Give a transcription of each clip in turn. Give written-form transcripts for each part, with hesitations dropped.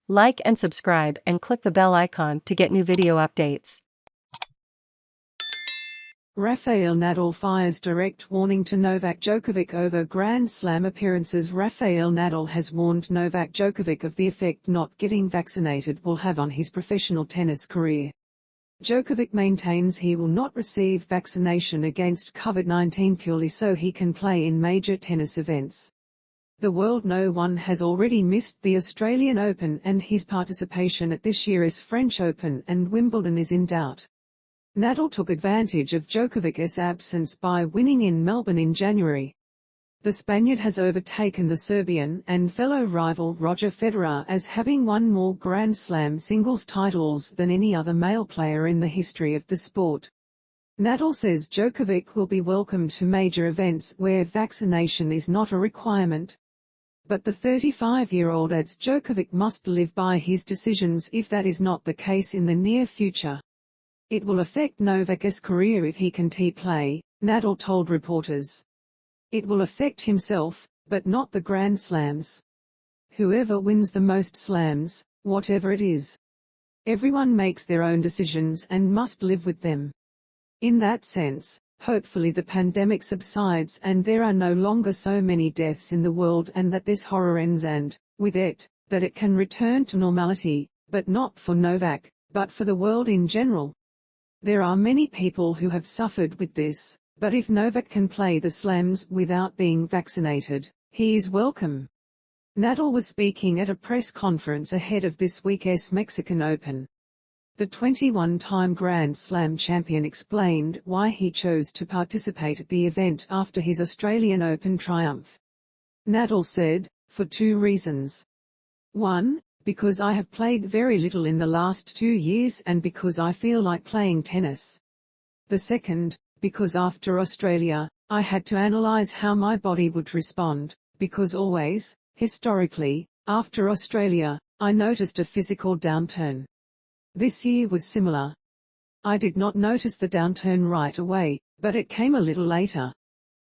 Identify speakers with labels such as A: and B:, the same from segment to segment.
A: Like and subscribe and click the bell icon to get new video updates.
B: Rafael Nadal fires direct warning to Novak Djokovic over Grand Slam appearances. Rafael Nadal has warned Novak Djokovic of the effect not getting vaccinated will have on his professional tennis career. Djokovic maintains he will not receive vaccination against COVID-19 purely so he can play in major tennis events. The world no one has already missed the Australian Open, and his participation at this year's French Open and Wimbledon is in doubt. Nadal took advantage of Djokovic's absence by winning in Melbourne in January. The Spaniard has overtaken the Serbian and fellow rival Roger Federer as having won more Grand Slam singles titles than any other male player in the history of the sport. Nadal says Djokovic will be welcome to major events where vaccination is not a requirement. But the 35-year-old adds Djokovic must live by his decisions if that is not the case in the near future. It will affect Novak's career if he can't play, Nadal told reporters. It will affect himself, but not the Grand Slams. Whoever wins the most slams, whatever it is. Everyone makes their own decisions and must live with them. In that sense, hopefully the pandemic subsides and there are no longer so many deaths in the world and that this horror ends and, with it, that it can return to normality, but not for Novak, but for the world in general. There are many people who have suffered with this, but if Novak can play the slams without being vaccinated, he is welcome. Nadal was speaking at a press conference ahead of this week's Mexican Open. The 21-time Grand Slam champion explained why he chose to participate at the event after his Australian Open triumph. Nadal said, "For two reasons. 1, because I have played very little in the last 2 years and because I feel like playing tennis. The second, because after Australia, I had to analyze how my body would respond, because always, historically, after Australia, I noticed a physical downturn. This year was similar. I did not notice the downturn right away, but it came a little later.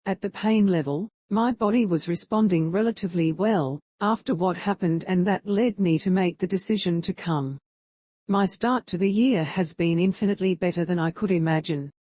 B: At the pain level, my body was responding relatively well after what happened, and that led me to make the decision to come. My start to the year has been infinitely better than I could imagine.